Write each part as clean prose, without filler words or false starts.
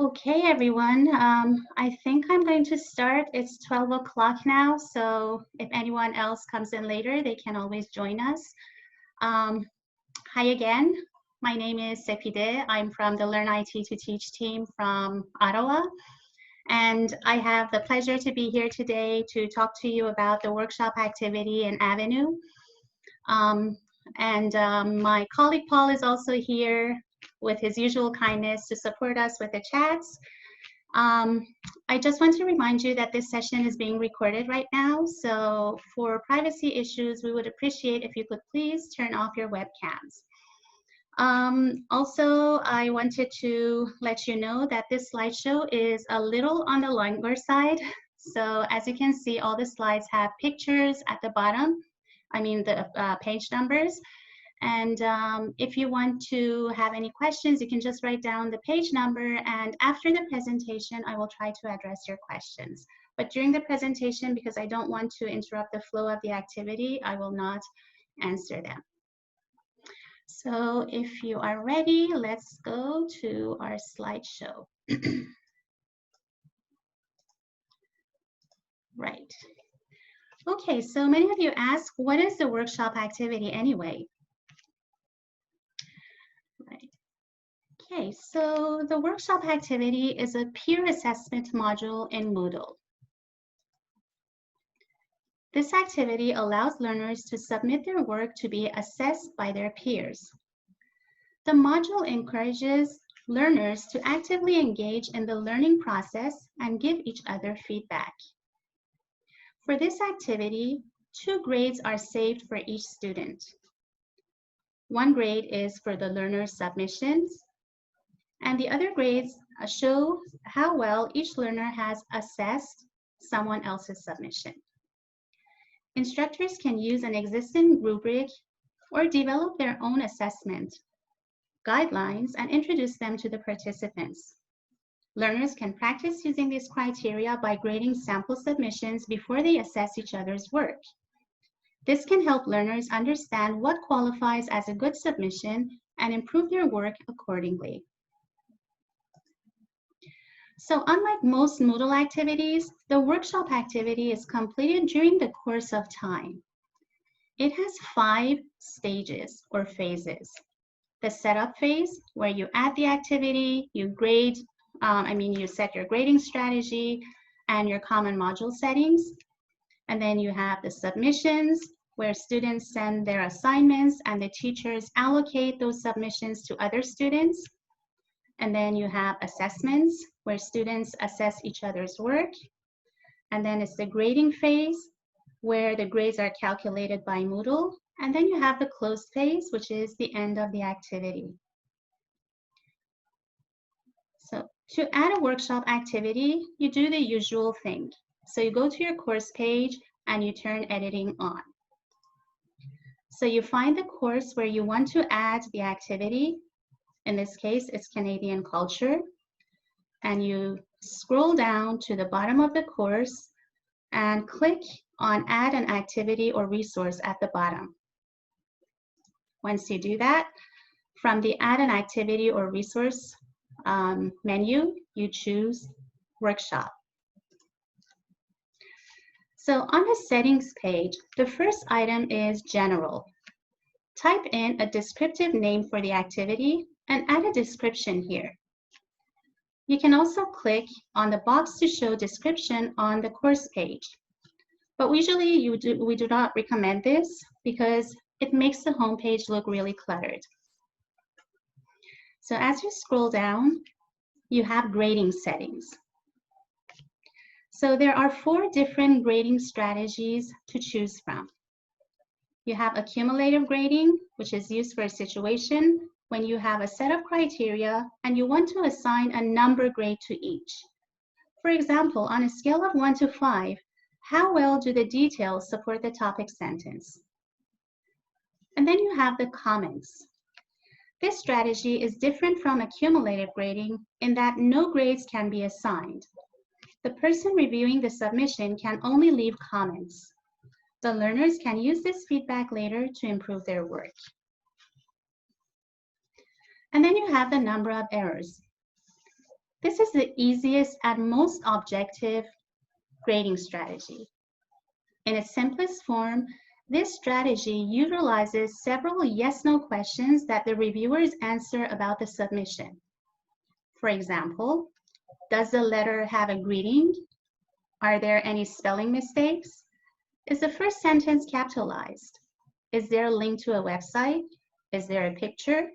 Okay, everyone. I think I'm going to start. It's 12 o'clock now, so if anyone else comes in later, they can always join us. Hi again. My name is Sepideh. I'm from the Learn IT to Teach team from Ottawa, and I have the pleasure to be here today to talk to you about the workshop activity in Avenue. My colleague Paul is also here with his usual kindness to support us with the chats. I just want to remind you that this session is being recorded right now, so for privacy issues, we would appreciate if you could please turn off your webcams. Also, I wanted to let you know that this slideshow is a little on the longer side. So as you can see, all the slides have pictures at the bottom. I mean the page numbers. And if you want to have any questions, you can just write down the page number, and after the presentation, I will try to address your questions. But during the presentation, because I don't want to interrupt the flow of the activity, I will not answer them. So if you are ready, let's go to our slideshow. Right. Okay, so many of you ask, what is the workshop activity anyway? Right. Okay, so the workshop activity is a peer assessment module in Moodle. This activity allows learners to submit their work to be assessed by their peers. The module encourages learners to actively engage in the learning process and give each other feedback. For this activity, 2 grades are saved for each student. 1 grade is for the learner's submissions, and the other grades show how well each learner has assessed someone else's submission. Instructors can use an existing rubric or develop their own assessment guidelines and introduce them to the participants. Learners can practice using these criteria by grading sample submissions before they assess each other's work. This can help learners understand what qualifies as a good submission and improve their work accordingly. So unlike most Moodle activities, the workshop activity is completed during the course of time. It has 5 stages or phases. The setup phase, where you add the activity, you grade, you set your grading strategy and your common module settings. And then you have the submissions, where students send their assignments and the teachers allocate those submissions to other students. And then you have assessments, where students assess each other's work. And then it's the grading phase, where the grades are calculated by Moodle. And then you have the closed phase, which is the end of the activity. So to add a workshop activity, you do the usual thing. So you go to your course page and you turn editing on. So you find the course where you want to add the activity. In this case, it's Canadian culture. And you scroll down to the bottom of the course and click on Add an Activity or Resource at the bottom. Once you do that, from the Add an Activity or Resource menu, you choose Workshop. So on the Settings page, the first item is General. Type in a descriptive name for the activity and add a description here. You can also click on the box to show description on the course page. But usually we do not recommend this because it makes the homepage look really cluttered. So as you scroll down, you have grading settings. So there are 4 different grading strategies to choose from. You have accumulative grading, which is used for a situation when you have a set of criteria and you want to assign a number grade to each. For example, on a scale of 1 to 5, how well do the details support the topic sentence? And then you have the comments. This strategy is different from accumulative grading in that no grades can be assigned. The person reviewing the submission can only leave comments. The learners can use this feedback later to improve their work. And then you have the number of errors. This is the easiest and most objective grading strategy. In its simplest form, this strategy utilizes several yes-no questions that the reviewers answer about the submission. For example, does the letter have a greeting? Are there any spelling mistakes? Is the first sentence capitalized? Is there a link to a website? Is there a picture?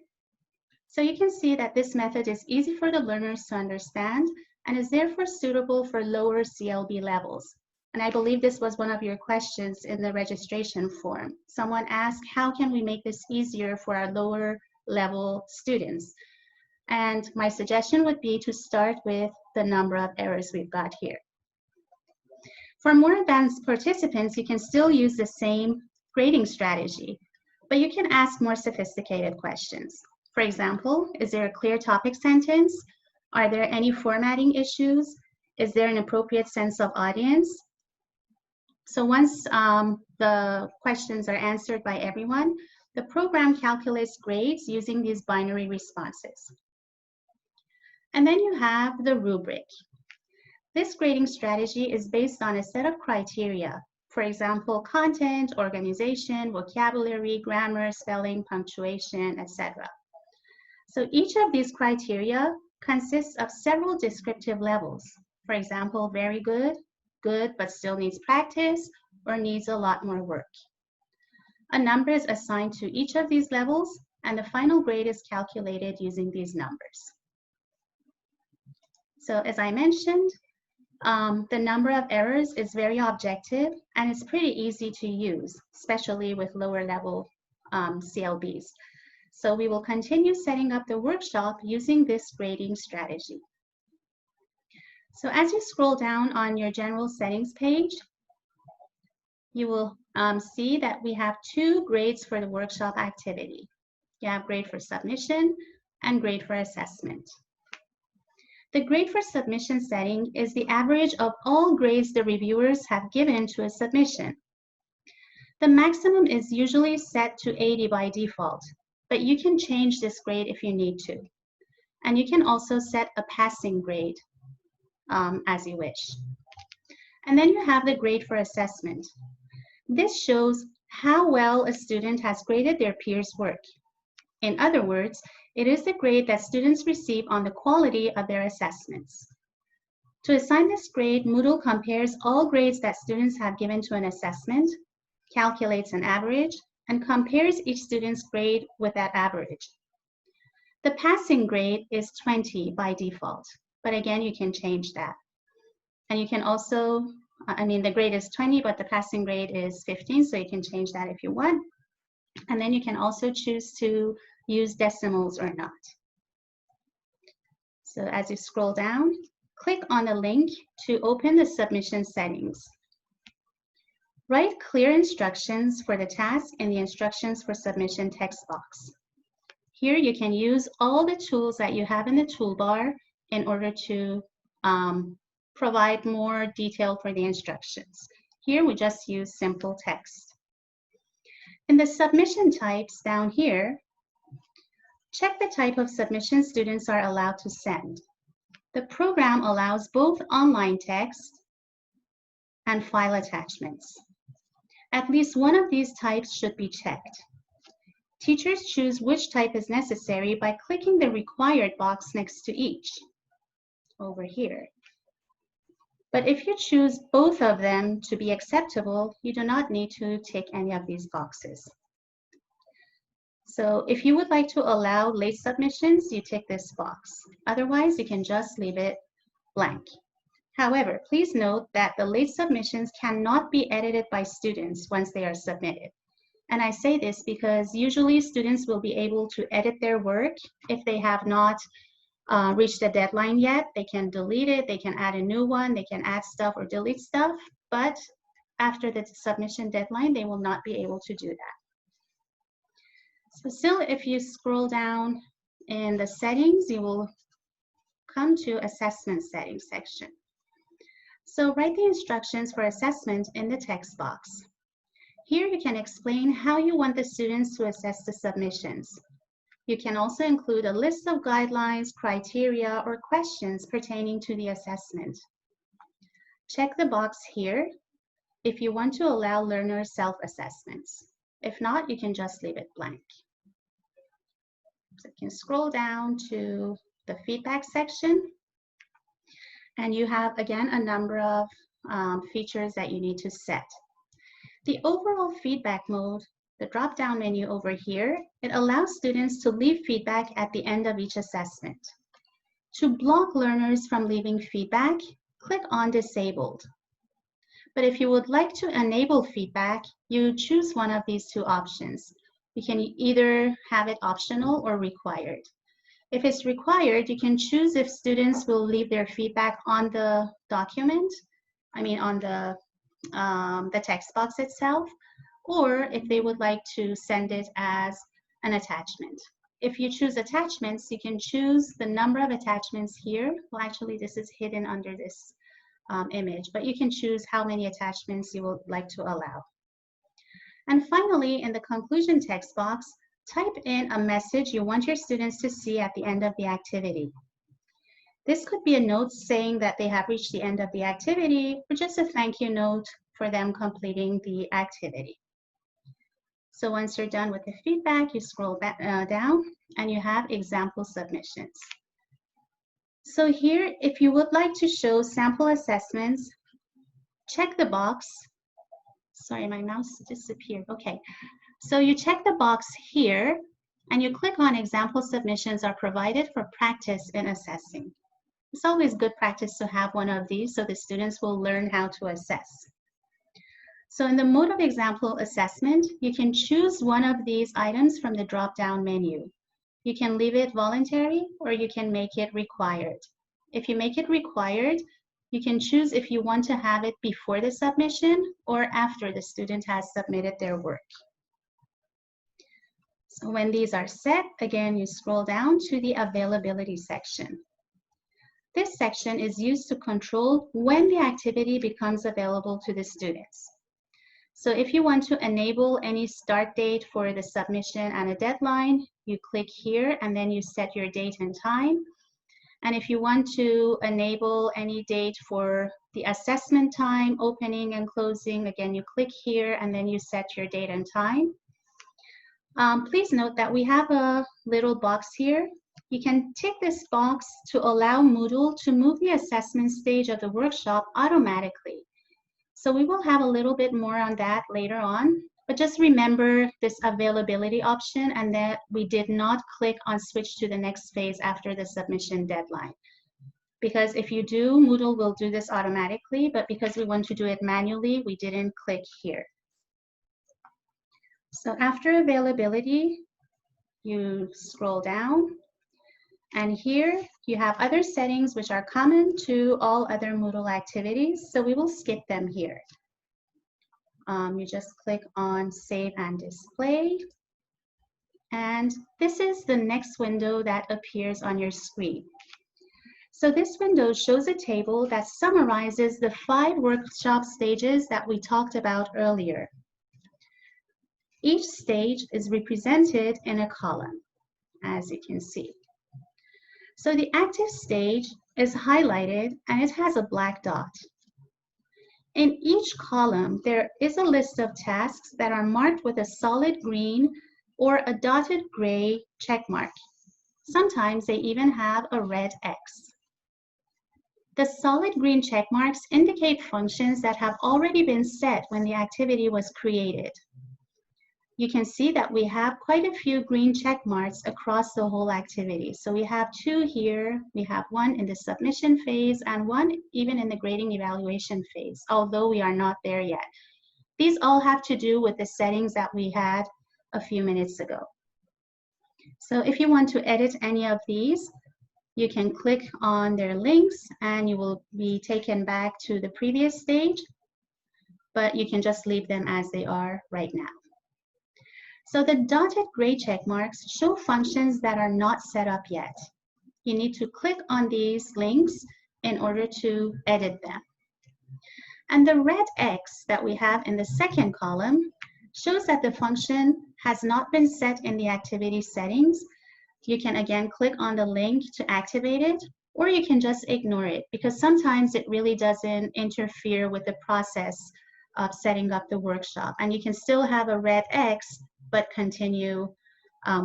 So you can see that this method is easy for the learners to understand and is therefore suitable for lower CLB levels. And I believe this was one of your questions in the registration form. Someone asked, how can we make this easier for our lower level students? And my suggestion would be to start with the number of errors we've got here. For more advanced participants, you can still use the same grading strategy, but you can ask more sophisticated questions. For example, is there a clear topic sentence? Are there any formatting issues? Is there an appropriate sense of audience? So once the questions are answered by everyone, the program calculates grades using these binary responses. And then you have the rubric. This grading strategy is based on a set of criteria. For example, content, organization, vocabulary, grammar, spelling, punctuation, etc. So each of these criteria consists of several descriptive levels. For example, very good, good but still needs practice, or needs a lot more work. A number is assigned to each of these levels, and the final grade is calculated using these numbers. So as I mentioned, the number of errors is very objective and it's pretty easy to use, especially with lower level CLBs. So we will continue setting up the workshop using this grading strategy. So as you scroll down on your general settings page, you will see that we have two grades for the workshop activity. You have grade for submission and grade for assessment. The grade for submission setting is the average of all grades the reviewers have given to a submission. The maximum is usually set to 80 by default, but you can change this grade if you need to. And you can also set a passing grade as you wish. And then you have the grade for assessment. This shows how well a student has graded their peers' work. In other words, it is the grade that students receive on the quality of their assessments. To assign this grade, Moodle compares all grades that students have given to an assessment, calculates an average, and compares each student's grade with that average. The passing grade is 20 by default, but again, you can change that. And you can also, the grade is 20, but the passing grade is 15, so you can change that if you want. And then you can also choose to use decimals or not. So as you scroll down, click on the link to open the submission settings. Write clear instructions for the task in the instructions for submission text box. Here you can use all the tools that you have in the toolbar in order to provide more detail for the instructions. Here we just use simple text. In the submission types down here, check the type of submission students are allowed to send. The program allows both online text and file attachments. At least one of these types should be checked. Teachers choose which type is necessary by clicking the required box next to each, over here. But if you choose both of them to be acceptable, you do not need to tick any of these boxes. So if you would like to allow late submissions, you tick this box. Otherwise, you can just leave it blank. However, please note that the late submissions cannot be edited by students once they are submitted. And I say this because usually students will be able to edit their work if they have not reached the deadline yet. They can delete it, they can add a new one, they can add stuff or delete stuff, but after the submission deadline, they will not be able to do that. So still, if you scroll down in the settings, you will come to assessment settings section. So write the instructions for assessment in the text box. Here you can explain how you want the students to assess the submissions. You can also include a list of guidelines, criteria, or questions pertaining to the assessment. Check the box here if you want to allow learners self-assessments. If not, you can just leave it blank. So you can scroll down to the feedback section, and you have, again, a number of features that you need to set. The overall feedback mode, the drop-down menu over here, it allows students to leave feedback at the end of each assessment. To block learners from leaving feedback, click on Disabled. But if you would like to enable feedback, you choose one of these two options. You can either have it optional or required. If it's required, you can choose if students will leave their feedback on the document, on the text box itself, or if they would like to send it as an attachment. If you choose attachments, you can choose the number of attachments here. Well, actually, this is hidden under this image, but you can choose how many attachments you would like to allow. And finally, in the conclusion text box, type in a message you want your students to see at the end of the activity. This could be a note saying that they have reached the end of the activity, or just a thank you note for them completing the activity. So once you're done with the feedback, you scroll back, down and you have example submissions. So here, if you would like to show sample assessments, check the box. Sorry, my mouse disappeared. Okay, so you check the box here and you click on example submissions are provided for practice in assessing. It's always good practice to have one of these so the students will learn how to assess. So in the mode of example assessment, you can choose one of these items from the drop-down menu. You can leave it voluntary or you can make it required. If you make it required, you can choose if you want to have it before the submission or after the student has submitted their work. So when these are set, again, you scroll down to the availability section. This section is used to control when the activity becomes available to the students. So if you want to enable any start date for the submission and a deadline, you click here and then you set your date and time. And if you want to enable any date for the assessment time, opening and closing, again, you click here and then you set your date and time. Please note that we have a little box here. You can tick this box to allow Moodle to move the assessment stage of the workshop automatically. So we will have a little bit more on that later on, but just remember this availability option and that we did not click on switch to the next phase after the submission deadline. Because if you do, Moodle will do this automatically, but because we want to do it manually, we didn't click here. So after availability, you scroll down, and here you have other settings which are common to all other Moodle activities, so we will skip them here. You just click on Save and Display, and this is the next window that appears on your screen. So this window shows a table that summarizes the 5 workshop stages that we talked about earlier. Each stage is represented in a column, as you can see. So the active stage is highlighted and it has a black dot. In each column, there is a list of tasks that are marked with a solid green or a dotted gray check mark. Sometimes they even have a red X. The solid green check marks indicate functions that have already been set when the activity was created. You can see that we have quite a few green check marks across the whole activity. So we have 2 here, we have 1 in the submission phase, and 1 even in the grading evaluation phase, although we are not there yet. These all have to do with the settings that we had a few minutes ago. So if you want to edit any of these, you can click on their links and you will be taken back to the previous stage, but you can just leave them as they are right now. So the dotted gray check marks show functions that are not set up yet. You need to click on these links in order to edit them. And the red X that we have in the second column shows that the function has not been set in the activity settings, You can again click on the link to activate it, or you can just ignore it because sometimes it really doesn't interfere with the process of setting up the workshop. And you can still have a red X, but continue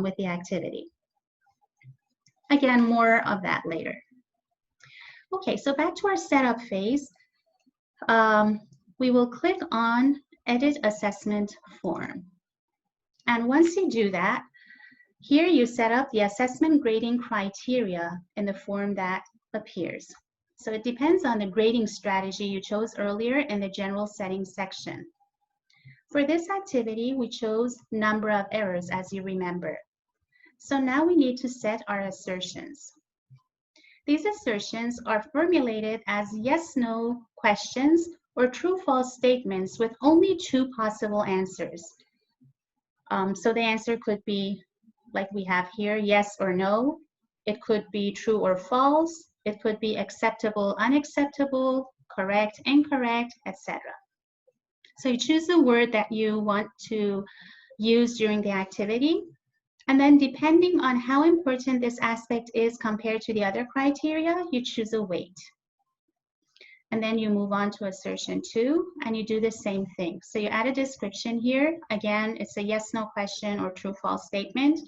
with the activity. Again, more of that later. Okay, so back to our setup phase. We will click on Edit Assessment Form. And once you do that, here you set up the assessment grading criteria in the form that appears. So it depends on the grading strategy you chose earlier in the general settings section. For this activity, we chose number of errors, as you remember. So now we need to set our assertions. These assertions are formulated as yes/no questions or true/false statements with only two possible answers. So the answer could be, like we have here, yes or no. It could be true or false. It could be acceptable, unacceptable, correct, incorrect, etc. So you choose the word that you want to use during the activity. And then depending on how important this aspect is compared to the other criteria, you choose a weight. And then you move on to assertion 2, and you do the same thing. So you add a description here. Again, it's a yes/no question or true/false statement.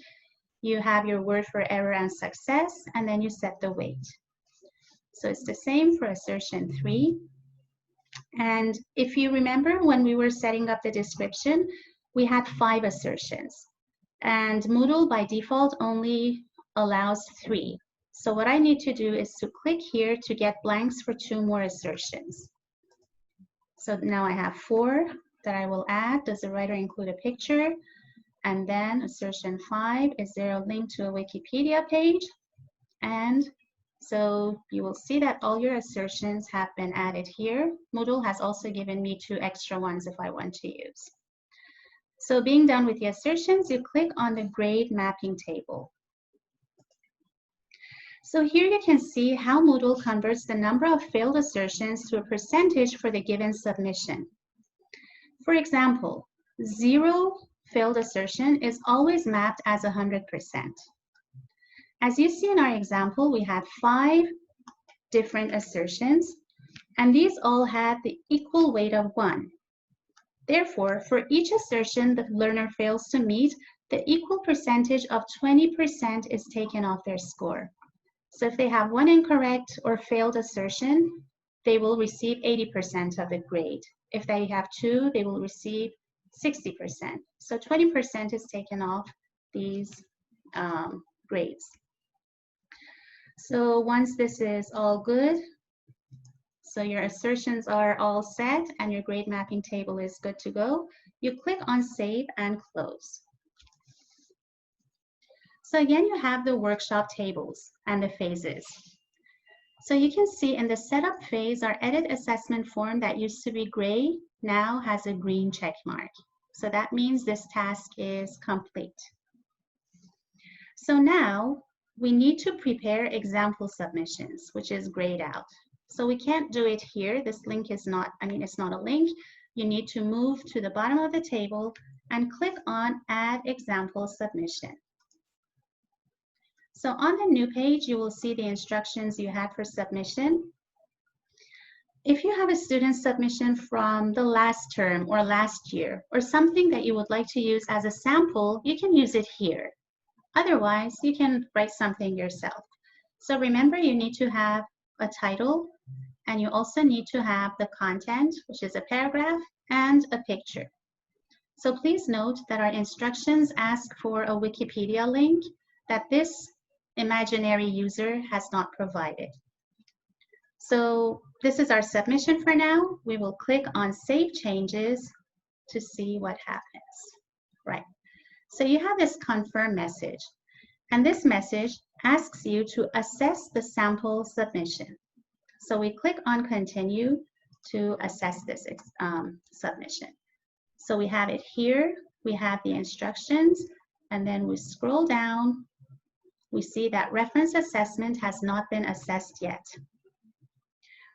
You have your word for error and success, and then you set the weight. So it's the same for assertion 3. And if you remember when we were setting up the description, we had 5 assertions. And Moodle by default only allows 3. So what I need to do is to click here to get blanks for 2 more assertions. So now I have 4 that I will add. Does the writer include a picture? And then assertion 5, is there a link to a Wikipedia page? And so you will see that all your assertions have been added here. Moodle has also given me 2 extra ones if I want to use. So being done with the assertions, you click on the grade mapping table. So here you can see how Moodle converts the number of failed assertions to a percentage for the given submission. For example, 0 failed assertion is always mapped as 100%. As you see in our example, we had 5 different assertions, and these all had the equal weight of 1. Therefore, for each assertion the learner fails to meet, the equal percentage of 20% is taken off their score. So if they have 1 incorrect or failed assertion, they will receive 80% of the grade. If they have 2, they will receive 60%. So 20% is taken off these grades. So once this is all good, so your assertions are all set and your grade mapping table is good to go, you click on Save and Close. So again, you have the workshop tables and the phases. So you can see in the setup phase, our edit assessment form that used to be gray now has a green check mark. So that means this task is complete. So now we need to prepare example submissions, which is grayed out. So we can't do it here. This link is not, it's not a link. You need to move to the bottom of the table and click on Add Example Submission. So on the new page, you will see the instructions you had for submission. If you have a student submission from the last term or last year, or something that you would like to use as a sample, you can use it here. Otherwise, you can write something yourself. So remember, you need to have a title, and you also need to have the content, which is a paragraph, and a picture. So please note that our instructions ask for a Wikipedia link that this imaginary user has not provided. So this is our submission for now. We will click on Save Changes to see what happens. Right. So you have this confirm message, and this message asks you to assess the sample submission. So we click on Continue to assess this submission. So we have it here. We have the instructions, and then we scroll down. We see that reference assessment has not been assessed yet.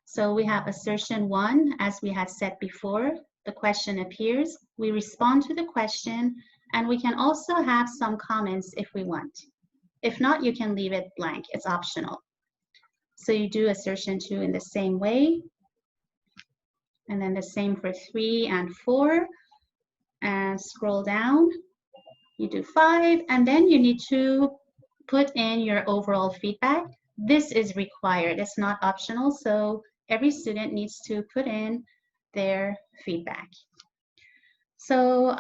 So we have assertion 1, as we had said before. The question appears. We respond to the question, and we can also have some comments if we want. If not, you can leave it blank. It's optional. So you do assertion 2 in the same way. And then the same for 3 and 4. And scroll down. You do 5. And then you need to put in your overall feedback. This is required. It's not optional. So every student needs to put in their feedback. So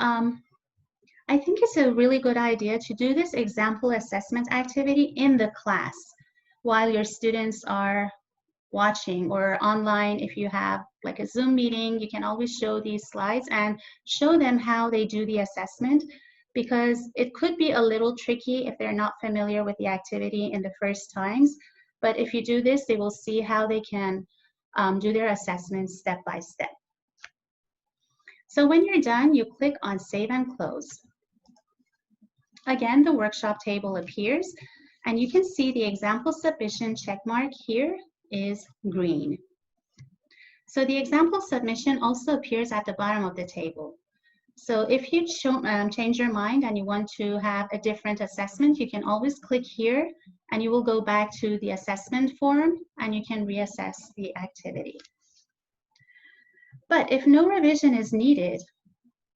I think it's a really good idea to do this example assessment activity in the class while your students are watching, or online. If you have like a Zoom meeting, you can always show these slides and show them how they do the assessment, because it could be a little tricky if they're not familiar with the activity in the first times. But if you do this, they will see how they can do their assessments step by step. So when you're done, you click on Save and Close. Again, the workshop table appears, and you can see the example submission checkmark here is green. So the example submission also appears at the bottom of the table. So if you change your mind and you want to have a different assessment, you can always click here and you will go back to the assessment form and you can reassess the activity. But if no revision is needed,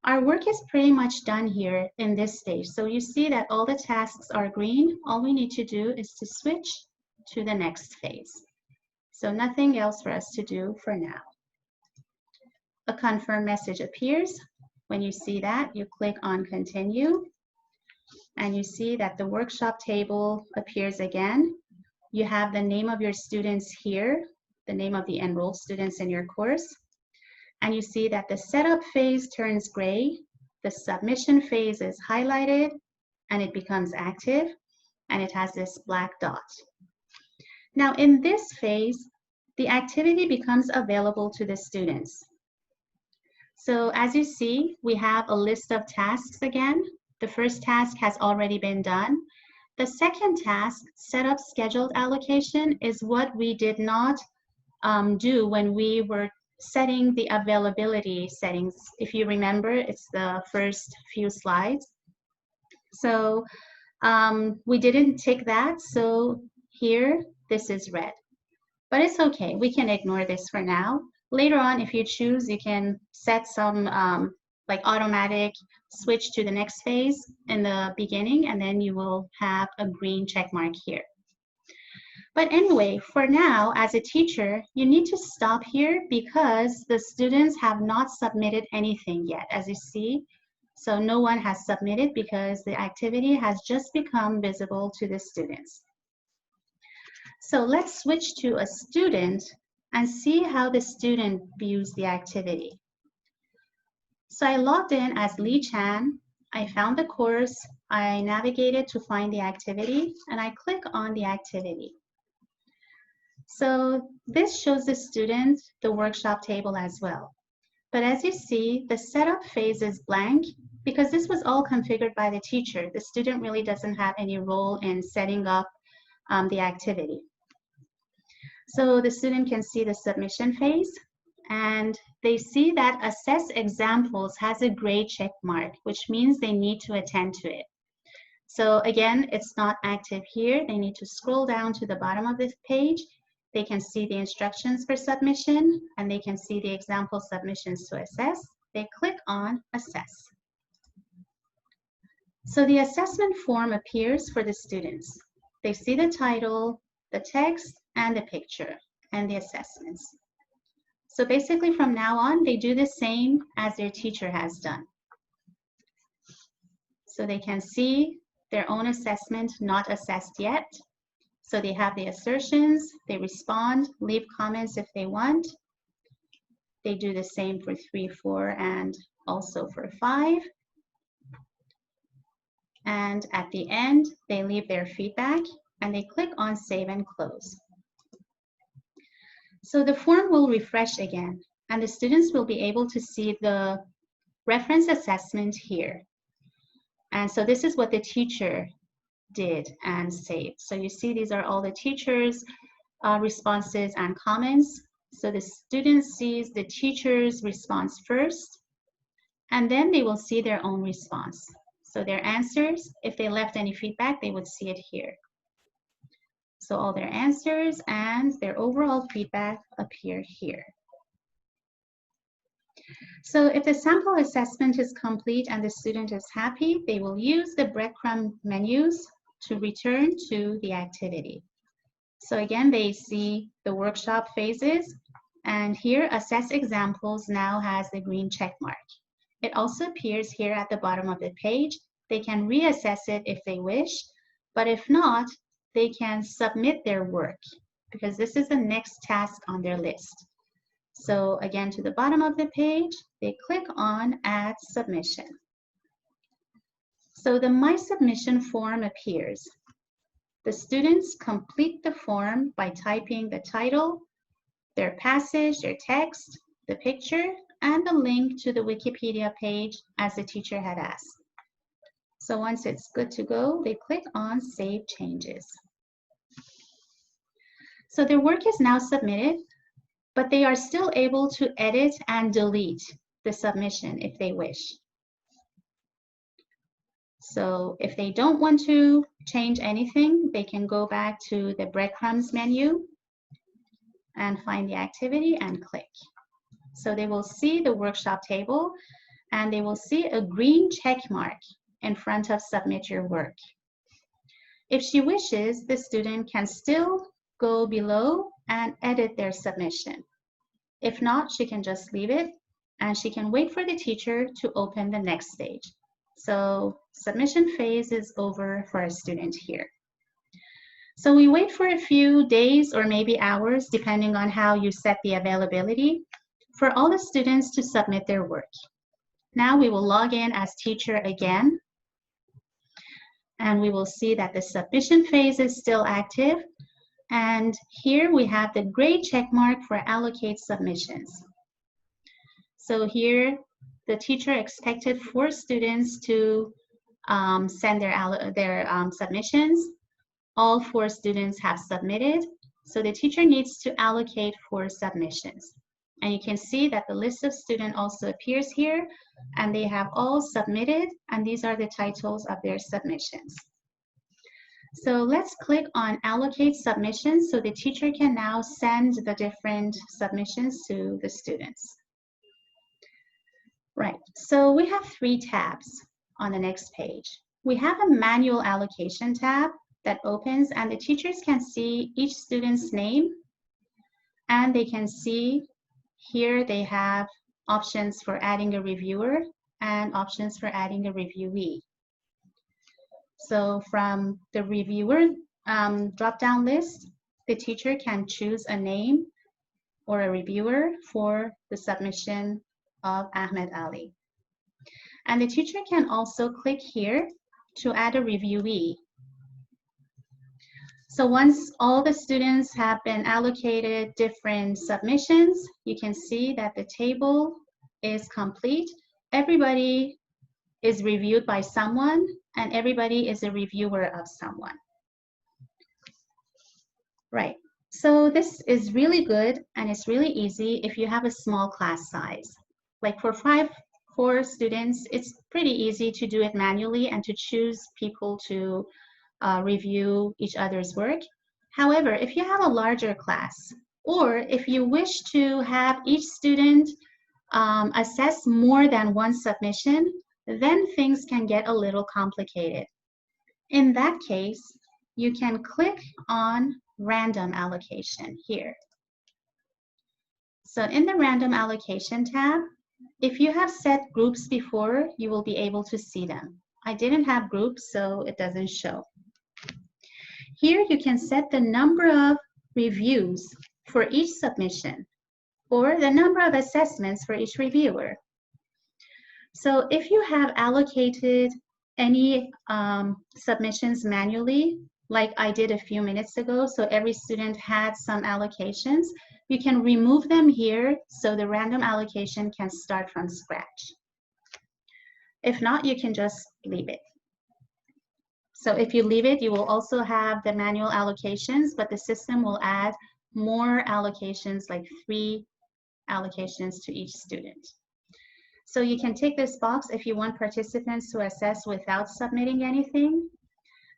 our work is pretty much done here in this stage. So you see that all the tasks are green. All we need to do is to switch to the next phase. So nothing else for us to do for now. A confirm message appears. When you see that, you click on Continue, and you see that the workshop table appears again. You have the name of your students here, the name of the enrolled students in your course. And you see that the setup phase turns gray, the submission phase is highlighted, and it becomes active, and it has this black dot. Now in this phase, the activity becomes available to the students. So as you see, we have a list of tasks again. The first task has already been done. The second task, set up scheduled allocation, is what we did not do when we were setting the availability settings. If you remember, it's the first few slides. So we didn't tick that, so here, this is red. But it's okay, we can ignore this for now. Later on, if you choose, you can set some like automatic switch to the next phase in the beginning, and then you will have a green check mark here. But anyway, for now, as a teacher, you need to stop here because the students have not submitted anything yet, as you see. So no one has submitted because the activity has just become visible to the students. So let's switch to a student and see how the student views the activity. So I logged in as Lee Chan. I found the course. I navigated to find the activity, and I click on the activity. So this shows the student the workshop table as well. But as you see, the setup phase is blank because this was all configured by the teacher. The student really doesn't have any role in setting up the activity. So the student can see the submission phase, and they see that Assess Examples has a gray check mark, which means they need to attend to it. So again, it's not active here. They need to scroll down to the bottom of this page. They can see the instructions for submission, and they can see the example submissions to assess. They click on Assess. So the assessment form appears for the students. They see the title, the text, and the picture, and the assessments. So basically from now on, they do the same as their teacher has done. So they can see their own assessment not assessed yet. So they have the assertions, they respond, leave comments if they want. They do the same for 3, 4, and also for 5. And at the end, they leave their feedback and they click on Save and Close. So the form will refresh again, and the students will be able to see the reference assessment here. And so this is what the teacher did and saved. So you see these are all the teachers' responses and comments. So the student sees the teacher's response first, and then they will see their own response. So their answers, if they left any feedback, they would see it here. So all their answers and their overall feedback appear here. So if the sample assessment is complete and the student is happy, they will use the breadcrumb menus to return to the activity. So again, they see the workshop phases, and here Assess Examples now has the green check mark. It also appears here at the bottom of the page. They can reassess it if they wish, but if not, they can submit their work because this is the next task on their list. So again, to the bottom of the page, they click on Add Submission. So the My Submission form appears. The students complete the form by typing the title, their passage, their text, the picture, and the link to the Wikipedia page as the teacher had asked. So once it's good to go, they click on Save Changes. So their work is now submitted, but they are still able to edit and delete the submission if they wish. So if they don't want to change anything, they can go back to the breadcrumbs menu and find the activity and click. So they will see the workshop table and they will see a green check mark in front of Submit Your Work. If she wishes, the student can still go below and edit their submission. If not, she can just leave it and she can wait for the teacher to open the next stage. So submission phase is over for a student here. So we wait for a few days or maybe hours, depending on how you set the availability, for all the students to submit their work. Now we will log in as teacher again, and we will see that the submission phase is still active. And here we have the gray check mark for Allocate Submissions. So here, the teacher expected 4 students to send their submissions. All 4 students have submitted, so the teacher needs to allocate 4 submissions. And you can see that the list of students also appears here, and they have all submitted, and these are the titles of their submissions. So let's click on Allocate Submissions so the teacher can now send the different submissions to the students. Right, so we have 3 tabs on the next page. We have a manual allocation tab that opens, and the teachers can see each student's name, and they can see here they have options for adding a reviewer and options for adding a reviewee. So from the reviewer drop-down list, the teacher can choose a name or a reviewer for the submission of Ahmed Ali. And the teacher can also click here to add a reviewee. So once all the students have been allocated different submissions, you can see that the table is complete. Everybody is reviewed by someone, and everybody is a reviewer of someone. Right, so this is really good, and it's really easy if you have a small class size. Like for 4 students, it's pretty easy to do it manually and to choose people to review each other's work. However, if you have a larger class, or if you wish to have each student assess more than one submission, then things can get a little complicated. In that case, you can click on Random Allocation here. So in the Random Allocation tab, if you have set groups before, you will be able to see them. I didn't have groups, so it doesn't show. Here you can set the number of reviews for each submission or the number of assessments for each reviewer. So if you have allocated any submissions manually, like I did a few minutes ago, so every student had some allocations, you can remove them here so the random allocation can start from scratch. If not, you can just leave it. So if you leave it, you will also have the manual allocations, but the system will add more allocations, like 3 allocations to each student. So you can tick this box if you want participants to assess without submitting anything.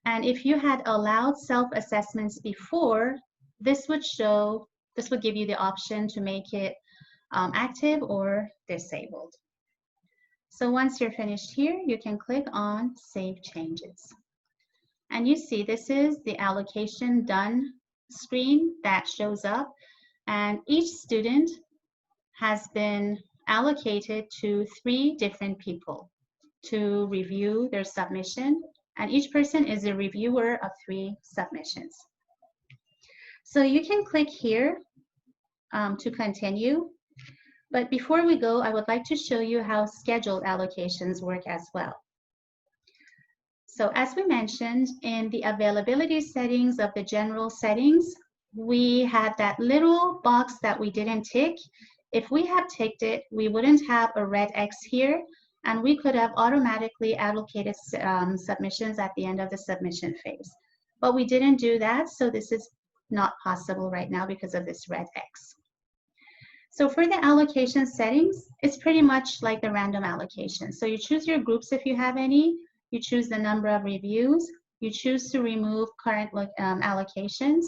And if you had allowed self-assessments before, this would give you the option to make it active or disabled. So once you're finished here, you can click on Save Changes. And you see this is the allocation done screen that shows up, and each student has been allocated to 3 different people to review their submission, and each person is a reviewer of 3 submissions. So you can click here to continue, but before we go, I would like to show you how scheduled allocations work as well. So as we mentioned, in the availability settings of the general settings, we had that little box that we didn't tick. If we had ticked it, we wouldn't have a red X here, and we could have automatically allocated submissions at the end of the submission phase. But we didn't do that, so this is not possible right now because of this red X. So for the allocation settings, it's pretty much like the random allocation. So you choose your groups if you have any, you choose the number of reviews, you choose to remove current allocations,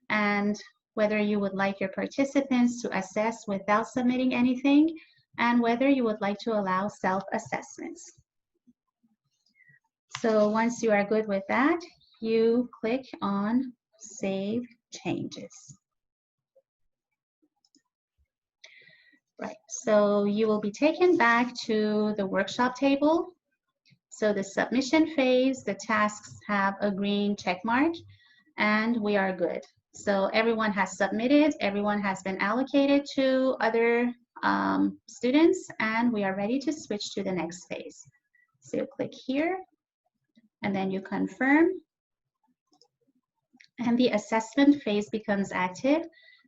and whether you would like your participants to assess without submitting anything, and whether you would like to allow self-assessments. So once you are good with that, you click on Save Changes. Right, so you will be taken back to the workshop table. So the submission phase, the tasks have a green check mark, and we are good. So everyone has submitted, everyone has been allocated to other students, and we are ready to switch to the next phase. So you click here, and then you confirm, and the assessment phase becomes active,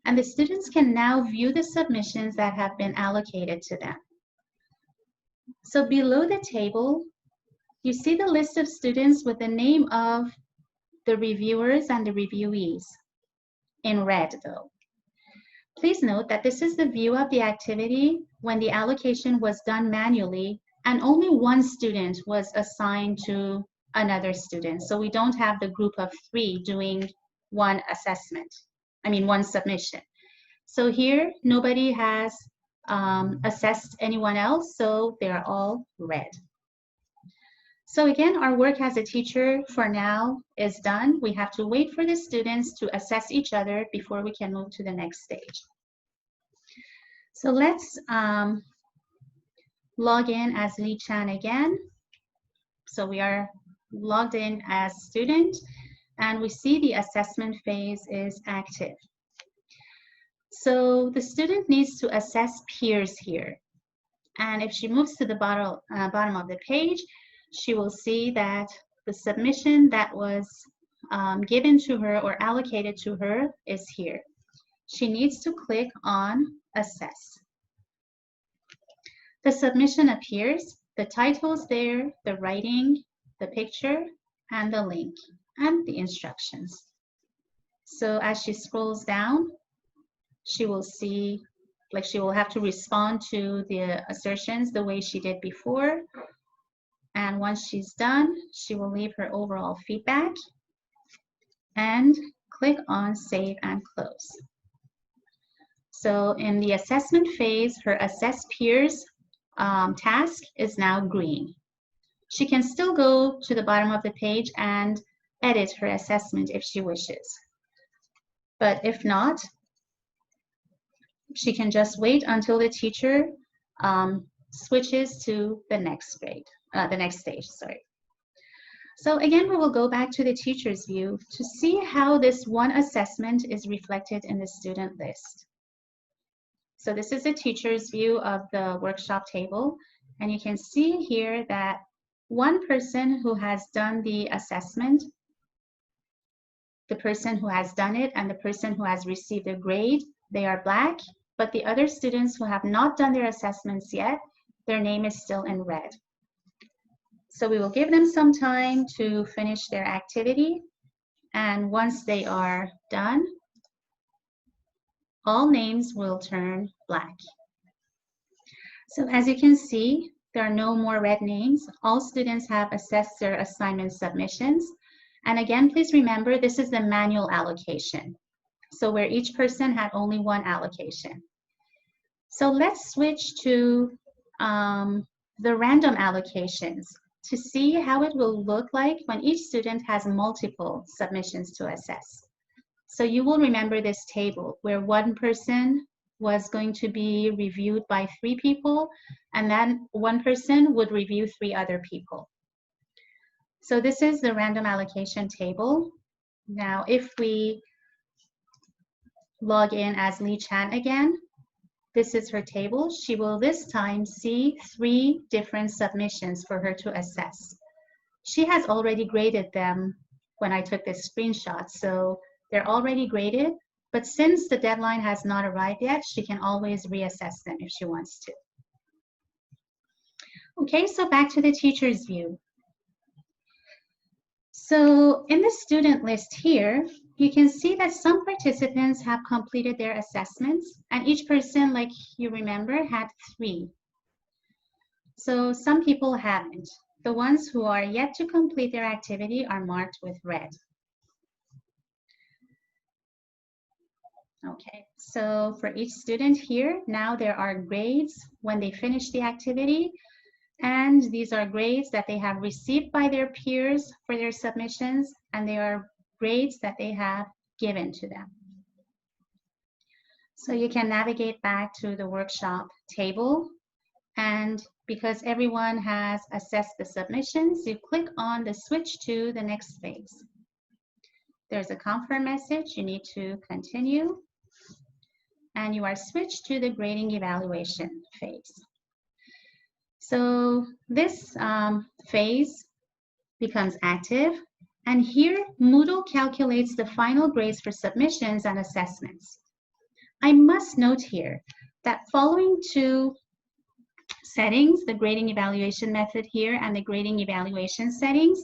and the students can now view the submissions that have been allocated to them. So below the table, you see the list of students with the name of the reviewers and the reviewees, in red though. Please note that this is the view of the activity when the allocation was done manually and only one student was assigned to another student. So we don't have the group of 3 doing one submission. So here, nobody has assessed anyone else, so they're all red. So again, our work as a teacher for now is done. We have to wait for the students to assess each other before we can move to the next stage. So let's log in as Lee Chan again. So we are logged in as student, and we see the assessment phase is active. So the student needs to assess peers here. And if she moves to the bottom of the page, she will see that the submission that was given to her or allocated to her is here. She needs to click on Assess. The submission appears, the title's there, the writing, the picture, and the link, and the instructions. So as she scrolls down, she will see, like she will have to respond to the assertions the way she did before. And once she's done, she will leave her overall feedback and click on Save and Close. So in the assessment phase, her Assess Peers task is now green. She can still go to the bottom of the page and edit her assessment if she wishes. But if not, she can just wait until the teacher switches to the next grade. The next stage, sorry. So again, we will go back to the teacher's view to see how this one assessment is reflected in the student list. So this is the teacher's view of the workshop table, and you can see here that one person who has done the assessment, the person who has done it, and the person who has received a grade, they are black, but the other students who have not done their assessments yet, their name is still in red. So we will give them some time to finish their activity, and once they are done, all names will turn black. So as you can see, there are no more red names. All students have assessed their assignment submissions. And again, please remember, this is the manual allocation. So where each person had only one allocation. So let's switch to the random allocations to see how it will look like when each student has multiple submissions to assess. So you will remember this table where one person was going to be reviewed by 3 people, and then one person would review 3 other people. So this is the random allocation table. Now, if we log in as Lee Chan again, this is her table. She will this time see 3 different submissions for her to assess. She has already graded them when I took this screenshot, so they're already graded, but since the deadline has not arrived yet, she can always reassess them if she wants to. Okay, so back to the teacher's view. So in the student list here, you can see that some participants have completed their assessments, and each person, like you remember, had 3. So some people haven't. The ones who are yet to complete their activity are marked with red. Okay, so for each student here, now there are grades when they finish the activity, and these are grades that they have received by their peers for their submissions, and they are grades that they have given to them. So you can navigate back to the workshop table, and because everyone has assessed the submissions, you click on the switch to the next phase. There's a confirm message, you need to continue, and you are switched to the grading evaluation phase. So this phase becomes active, and here Moodle calculates the final grades for submissions and assessments. I must note here that following 2 settings, the grading evaluation method here and the grading evaluation settings,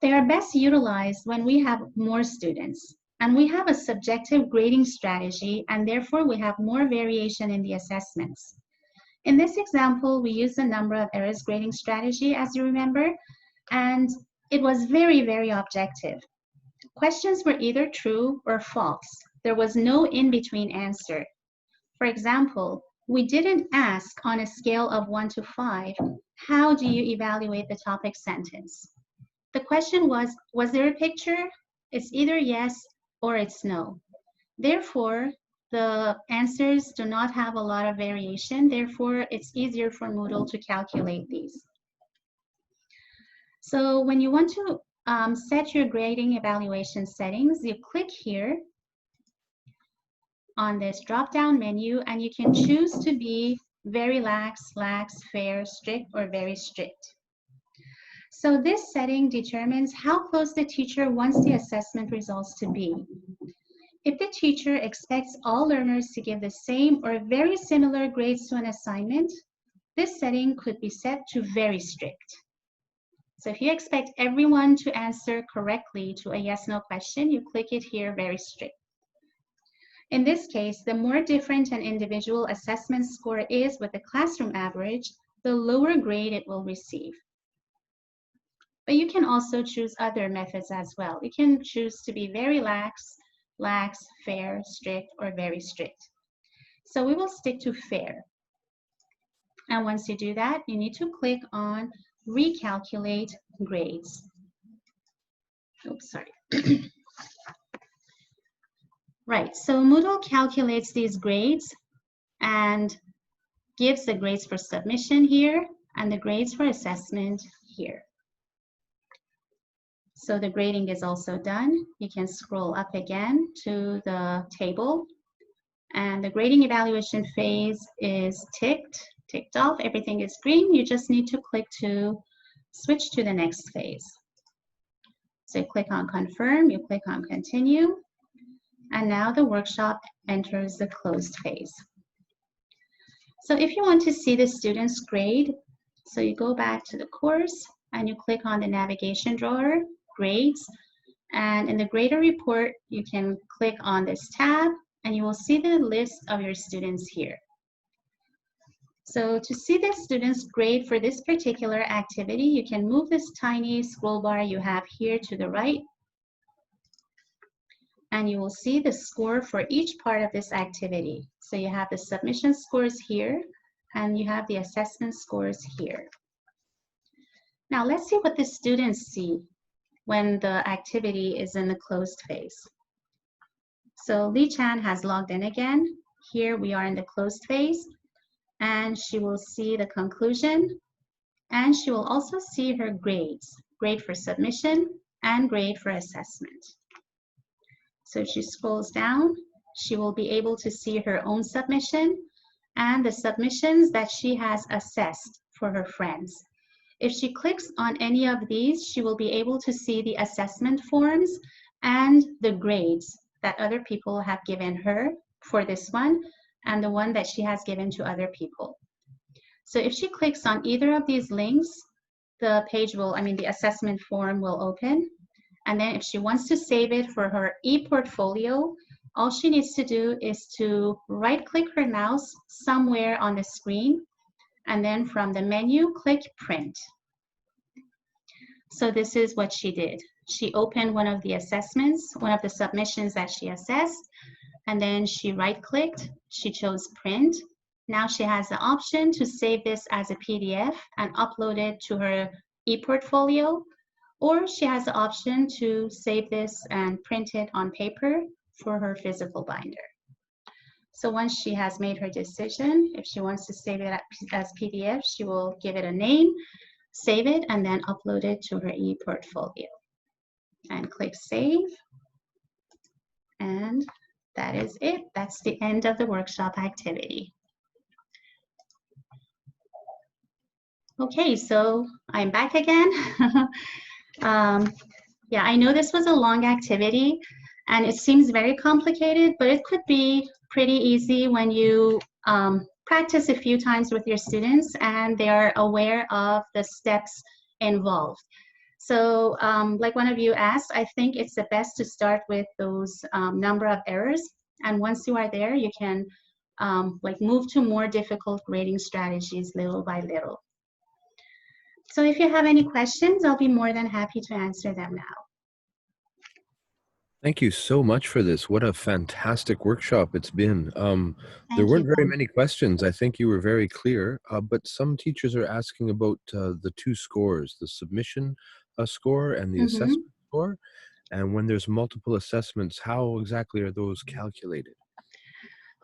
they are best utilized when we have more students. And we have a subjective grading strategy, and therefore we have more variation in the assessments. In this example, we used the number of errors grading strategy, as you remember, and it was very, very objective. Questions were either true or false. There was no in-between answer. For example, we didn't ask on a scale of 1 to 5, how do you evaluate the topic sentence? The question was there a picture? It's either yes or it's no. Therefore, the answers do not have a lot of variation. Therefore, it's easier for Moodle to calculate these. So when you want to set your grading evaluation settings, you click here on this drop-down menu, and you can choose to be very lax, fair, strict, or very strict. So this setting determines how close the teacher wants the assessment results to be. If the teacher expects all learners to give the same or very similar grades to an assignment, this setting could be set to very strict. So if you expect everyone to answer correctly to a yes/no question, you click it here, very strict. In this case, the more different an individual assessment score is with the classroom average, the lower grade it will receive. But you can also choose other methods as well. You can choose to be very lax, fair, strict, or very strict. So we will stick to fair. And once you do that, you need to click on Recalculate Grades. Oops, sorry. Right, so Moodle calculates these grades and gives the grades for submission here and the grades for assessment here. So the grading is also done. You can scroll up again to the table, and the grading evaluation phase is ticked off. Everything is green. You just need to click to switch to the next phase. So you click on confirm, you click on continue, and now the workshop enters the closed phase. So if you want to see the student's grade, so you go back to the course and you click on the navigation drawer, grades, and in the grader report, you can click on this tab and you will see the list of your students here. So to see the student's grade for this particular activity, you can move this tiny scroll bar you have here to the right, and you will see the score for each part of this activity. So you have the submission scores here, and you have the assessment scores here. Now let's see what the students see when the activity is in the closed phase. So Lee Chan has logged in again. Here we are in the closed phase, and she will see the conclusion, and she will also see her grades, grade for submission and grade for assessment. So if she scrolls down, she will be able to see her own submission and the submissions that she has assessed for her friends. If she clicks on any of these, she will be able to see the assessment forms and the grades that other people have given her for this one and the one that she has given to other people. So if she clicks on either of these links, the page will, the assessment form will open. And then if she wants to save it for her e-portfolio, all she needs to do is to right-click her mouse somewhere on the screen, and then from the menu, click Print. So this is what she did. She opened one of the assessments, one of the submissions that she assessed, and then she right-clicked, she chose Print. Now she has the option to save this as a PDF and upload it to her e-portfolio, or she has the option to save this and print it on paper for her physical binder. So once she has made her decision, if she wants to save it as PDF, she will give it a name, save it, and then upload it to her e-portfolio. And click Save. And that is it. That's the end of the workshop activity. Okay, so I'm back again. Yeah, I know this was a long activity and it seems very complicated, but it could be pretty easy when you practice a few times with your students and they are aware of the steps involved. So like one of you asked, I think it's the best to start with those number of errors. And once you are there, you can move to more difficult grading strategies little by little. So if you have any questions, I'll be more than happy to answer them now. Thank you so much for this. What a fantastic workshop it's been. There weren't very many questions. I think you were very clear, but some teachers are asking about the two scores, the submission score and the assessment score. And when there's multiple assessments, how exactly are those calculated?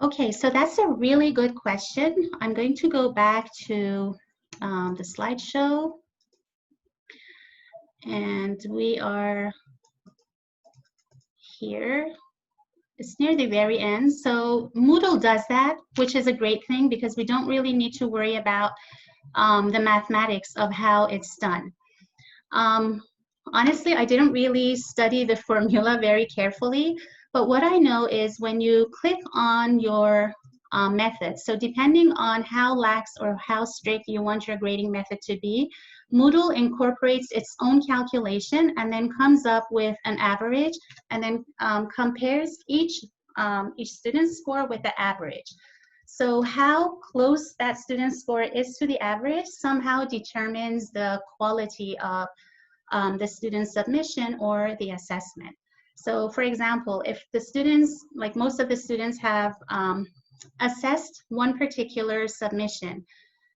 Okay, so that's a really good question. I'm going to go back to the slideshow. And we are here. It's near the very end. So Moodle does that, which is a great thing because we don't really need to worry about the mathematics of how it's done. Honestly, I didn't really study the formula very carefully, but what I know is when you click on your method, so depending on how lax or how strict you want your grading method to be, Moodle incorporates its own calculation and then comes up with an average and then compares each student's score with the average. So how close that student's score is to the average somehow determines the quality of the student's submission or the assessment. So for example, if the students, like most of the students have assessed one particular submission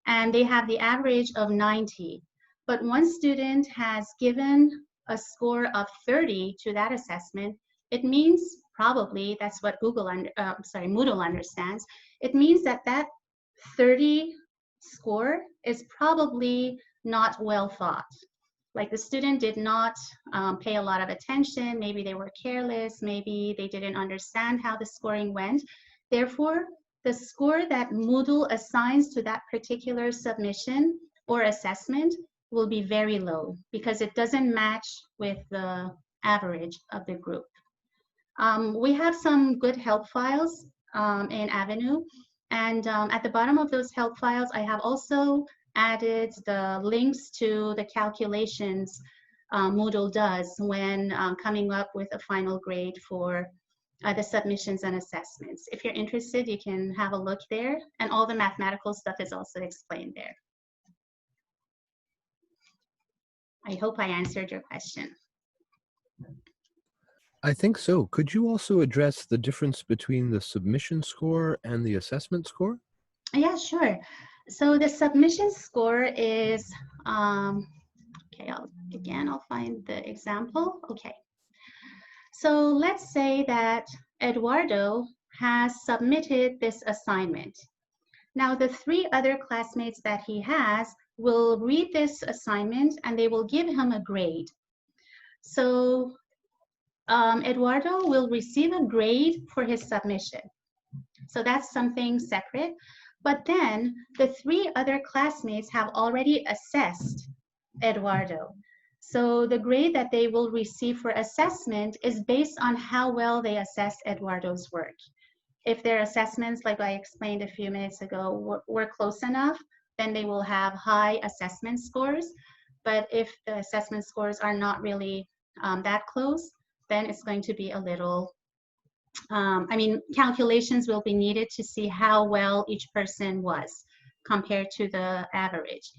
and they have the average of 90, but one student has given a score of 30 to that assessment, it means probably, that's what Moodle understands, it means that that 30 score is probably not well thought. Like the student did not pay a lot of attention, maybe they were careless, maybe they didn't understand how the scoring went. Therefore, the score that Moodle assigns to that particular submission or assessment will be very low because it doesn't match with the average of the group. We have some good help files in Avenue, and at the bottom of those help files, I have also added the links to the calculations Moodle does when coming up with a final grade for the submissions and assessments. If you're interested, you can have a look there, and all the mathematical stuff is also explained there. I hope I answered your question. I think so. Could you also address the difference between the submission score and the assessment score? Yeah, sure. So the submission score is, okay, I'll find the example. Okay. So let's say that Eduardo has submitted this assignment. Now the 3 other classmates that he has will read this assignment and they will give him a grade. So Eduardo will receive a grade for his submission. So that's something separate. But then the 3 other classmates have already assessed Eduardo. So the grade that they will receive for assessment is based on how well they assess Eduardo's work. If their assessments, like I explained a few minutes ago, were close enough, then they will have high assessment scores. But if the assessment scores are not really that close, then it's going to be a little, calculations will be needed to see how well each person was compared to the average.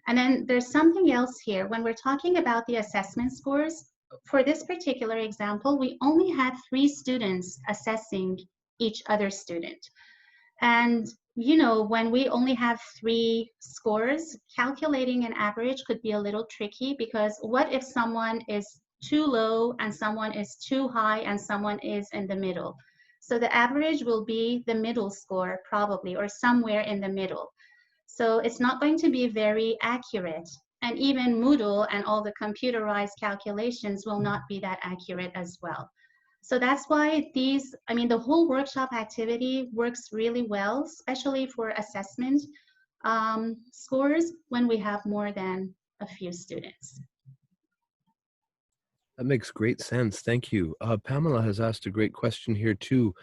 And then there's something else here. When we're talking about the assessment scores, for this particular example, we only had 3 students assessing each other student. And you know, when we only have 3 scores, calculating an average could be a little tricky, because what if someone is too low and someone is too high and someone is in the middle? So the average will be the middle score probably, or somewhere in the middle. So it's not going to be very accurate. And even Moodle and all the computerized calculations will not be that accurate as well. So that's why the whole workshop activity works really well, especially for assessment scores when we have more than a few students. That makes great sense. Thank you. Pamela has asked a great question here too.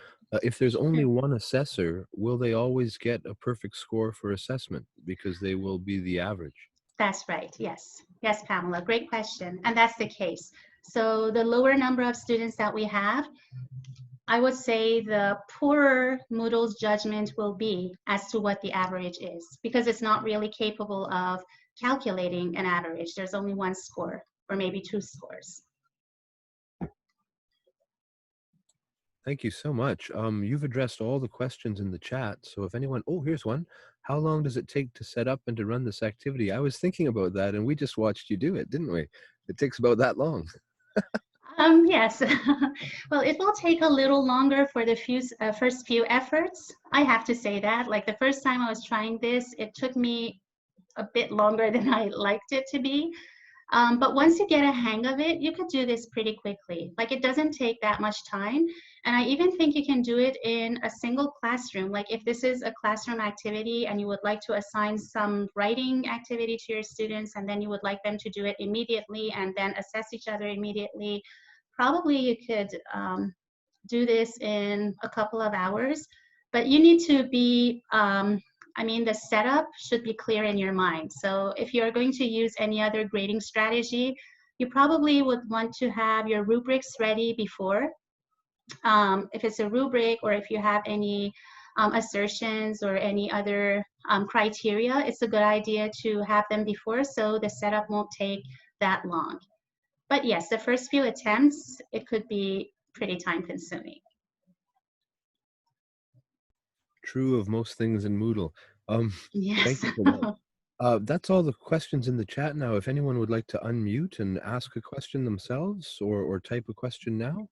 If there's only one assessor, will they always get a perfect score for assessment because they will be the average? That's right. Yes. Yes, Pamela. Great question. And that's the case. So the lower number of students that we have, I would say the poorer Moodle's judgment will be as to what the average is, because it's not really capable of calculating an average. There's only one score, or maybe 2 scores. Thank you so much. You've addressed all the questions in the chat. So if anyone, oh, here's one. How long does it take to set up and to run this activity? I was thinking about that, and we just watched you do it, didn't we? It takes about that long. Yes. Well, it will take a little longer for the first few efforts. I have to say that. Like the first time I was trying this, it took me a bit longer than I liked it to be. But once you get a hang of it, you could do this pretty quickly. Like it doesn't take that much time. And I even think you can do it in a single classroom. Like if this is a classroom activity and you would like to assign some writing activity to your students, and then you would like them to do it immediately and then assess each other immediately, probably you could do this in a couple of hours. But you need to be, the setup should be clear in your mind. So if you're going to use any other grading strategy, you probably would want to have your rubrics ready before. If it's a rubric, or if you have any assertions or any other criteria, it's a good idea to have them before, so the setup won't take that long. But yes, the first few attempts, it could be pretty time consuming. True of most things in Moodle. Yes. Thank you for that. That's all the questions in the chat now. If anyone would like to unmute and ask a question themselves, or type a question now.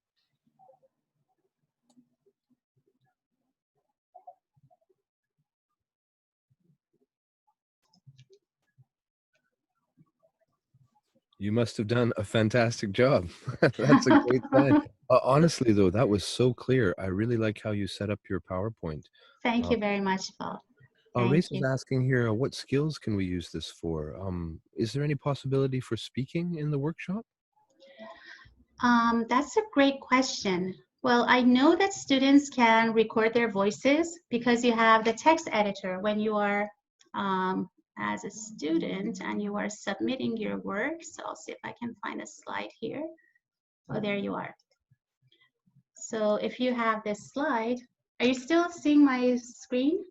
You must have done a fantastic job. That's a great sign. Honestly, though, that was so clear. I really like how you set up your PowerPoint. Thank you very much, Paul. Race is asking here, what skills can we use this for? Is there any possibility for speaking in the workshop? That's a great question. Well, I know that students can record their voices because you have the text editor when you are as a student and you are submitting your work. So I'll see if I can find a slide here. Oh, there you are. So if you have this slide, are you still seeing my screen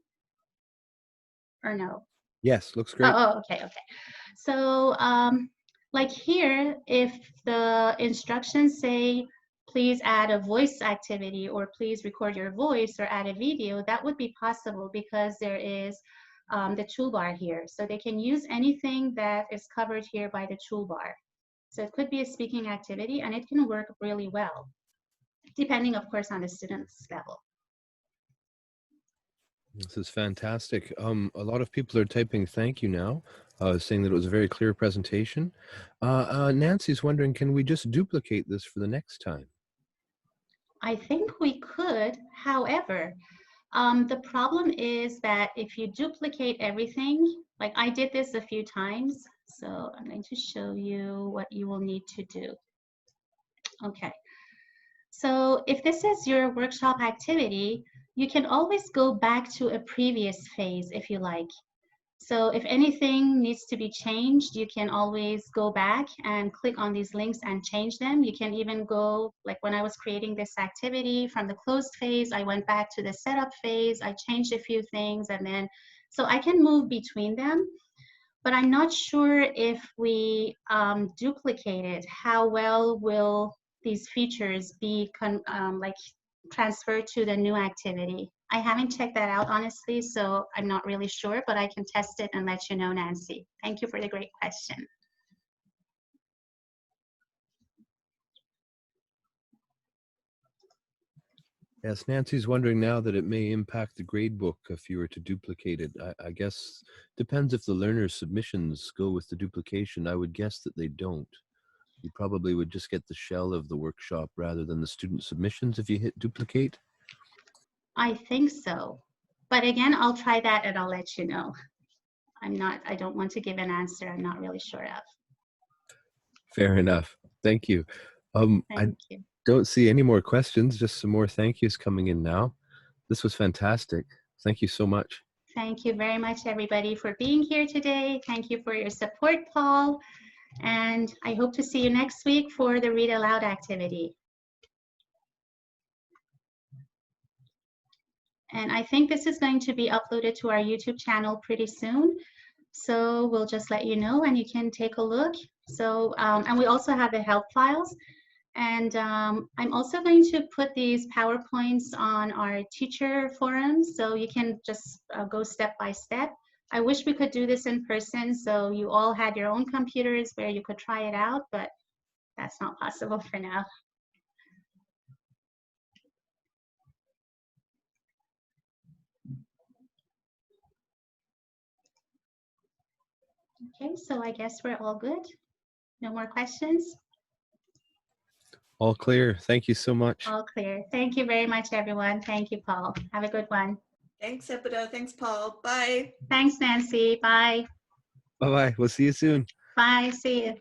or no? Yes, looks great. Okay. So like here, if the instructions say, please add a voice activity or please record your voice or add a video, that would be possible because there is the toolbar here. So they can use anything that is covered here by the toolbar. So it could be a speaking activity and it can work really well, depending of course on the student's level. This is fantastic. A lot of people are typing thank you now, saying that it was a very clear presentation. Nancy's wondering, can we just duplicate this for the next time? I think we could, however, the problem is that if you duplicate everything, like I did this a few times, so I'm going to show you what you will need to do. Okay, so if this is your workshop activity, you can always go back to a previous phase if you like. So if anything needs to be changed, you can always go back and click on these links and change them. You can even go, like when I was creating this activity from the closed phase, I went back to the setup phase, I changed a few things, and then, so I can move between them. But I'm not sure if we duplicate it, how well will these features be like transferred to the new activity? I haven't checked that out, honestly, so I'm not really sure, but I can test it and let you know, Nancy. Thank you for the great question. Yes, Nancy's wondering now that it may impact the gradebook if you were to duplicate it. I guess depends if the learner's submissions go with the duplication. I would guess that they don't. You probably would just get the shell of the workshop rather than the student submissions if you hit duplicate. I think so. But again, I'll try that and I'll let you know. I don't want to give an answer I'm not really sure of. Fair enough. Thank you. Thank you. Don't see any more questions, just some more thank yous coming in now. This was fantastic. Thank you so much. Thank you very much, everybody, for being here today. Thank you for your support, Paul. And I hope to see you next week for the Read Aloud activity. And I think this is going to be uploaded to our YouTube channel pretty soon. So we'll just let you know and you can take a look. So, and we also have the help files. And I'm also going to put these PowerPoints on our teacher forums, so you can just go step by step. I wish we could do this in person, so you all had your own computers where you could try it out, but that's not possible for now. Okay, so I guess we're all good. No more questions? All clear. Thank you so much. All clear. Thank you very much, everyone. Thank you, Paul. Have a good one. Thanks, Sepideh. Thanks, Paul. Bye. Thanks, Nancy. Bye. Bye-bye. We'll see you soon. Bye. See you.